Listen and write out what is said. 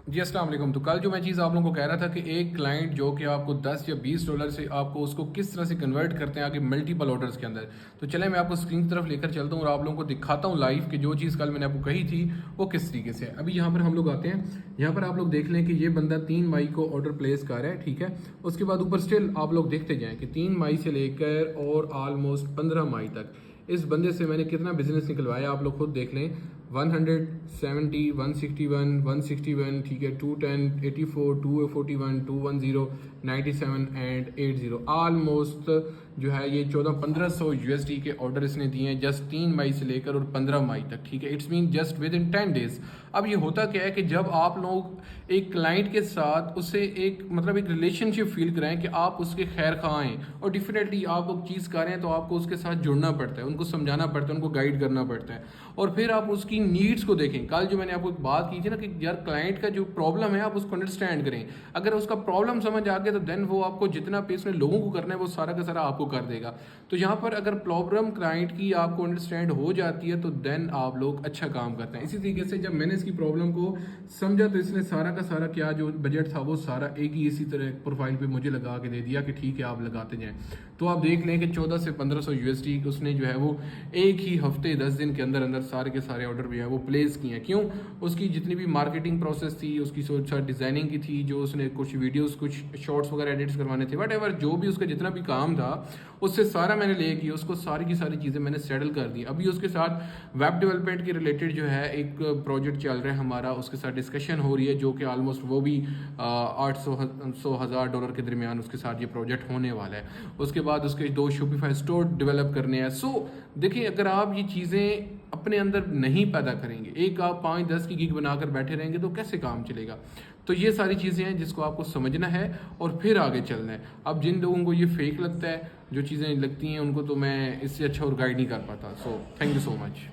जी अस्सलाम वालेकुम। तो कल जो मैं चीज़ आप लोगों को कह रहा था कि एक क्लाइंट जो कि आपको 10 या 20 डॉलर से आपको उसको किस तरह से कन्वर्ट करते हैं आगे मल्टीपल ऑर्डर्स के अंदर। तो चले मैं आपको स्क्रीन की तरफ लेकर चलता हूँ और आप लोगों को दिखाता हूँ लाइव कि जो चीज़ कल मैंने आपको कही थी वो किस तरीके से है। अभी यहाँ पर हम लोग आते हैं, यहाँ पर आप लोग देख लें कि ये बंदा 3 मई को ऑर्डर प्लेस कर रहा है, ठीक है। उसके बाद ऊपर स्टिल आप लोग देखते जाएँ कि 3 मई से लेकर और ऑलमोस्ट 15 मई तक इस बंदे से मैंने कितना बिजनेस निकलवाया आप लोग खुद देख लें। 170, 161, 161, ठीक है, 210, 84, 241, 210, 97 एंड 80। ऑलमोस्ट जो है ये 1400-1500 यूएसडी के ऑर्डर इसने दिए हैं जस्ट 3 मई से लेकर और 15 मई तक, ठीक है। It's mean just with in 10 days. अब ये होता क्या है कि जब आप लोग एक क्लाइंट के साथ उससे एक मतलब एक रिलेशनशिप फील कराएं कि आप उसके खैर खा हैं और डेफिनेटली आप वो चीज़ कर रहे हैं तो आपको उसके साथ जुड़ना पड़ता है, उनको समझाना पड़ता है, उनको गाइड करना पड़ता है और फिर आप उसकी नीड्स को देखें। कल जो मैंने आपको एक बात की थी ना कि यार क्लाइंट का जो प्रॉब्लम है आप उसको अंडरस्टैंड करें। अगर उसका प्रॉब्लम समझ आ गया तो देन वो आपको जितना पे उसने लोगों को करना है वो सारा का सारा आपको कर देगा। तो यहाँ पर अगर प्रॉब्लम क्लाइंट की आपको अंडरस्टैंड हो जाती है तो देन आप लोग अच्छा काम करते हैं। इसी तरीके से जब मैंने इसकी प्रॉब्लम को समझा तो इसने सारा का सारा क्या जो बजट था वो सारा एक ही इसी तरह प्रोफाइल पे मुझे लगा के दे दिया कि ठीक है आप लगाते जाएं। तो आप देख लें कि 14 से 1500 यूएसडी उसने जो है वो एक ही हफ्ते 10 दिन के अंदर अंदर सारे के सारे ऑर्डर भी है वो प्लेस किए हैं। क्यों? उसकी जितनी भी मार्केटिंग प्रोसेस थी, उसकी सोच डिज़ाइनिंग की थी, जो उसने कुछ वीडियोस कुछ शॉर्ट्स वगैरह एडिट्स करवाने थे, वट जो भी उसका जितना भी काम था उससे सारा मैंने ले किया, उसको सारी की सारी चीज़ें मैंने सेटल कर दी। अभी उसके साथ वेब डेवलपमेंट के रिलेटेड जो है एक प्रोजेक्ट चल रहा है हमारा, उसके साथ डिस्कशन हो रही है जो कि ऑलमोस्ट वो भी 800-1000 डॉलर के दरमियान उसके साथ ये प्रोजेक्ट होने वाला है। उसके बाद उसके 2 शॉपिफाई स्टोर डेवलप करने हैं। सो देखिए, अगर आप ये चीज़ें अपने अंदर नहीं पैदा करेंगे, एक आप 5-10 की गिग बनाकर बैठे रहेंगे तो कैसे काम चलेगा। तो ये सारी चीज़ें हैं जिसको आपको समझना है और फिर आगे चलना है। अब जिन लोगों को ये फेक लगता है, जो चीज़ें लगती हैं उनको, तो मैं इससे अच्छा और गाइड नहीं कर पाता। So thank you so much.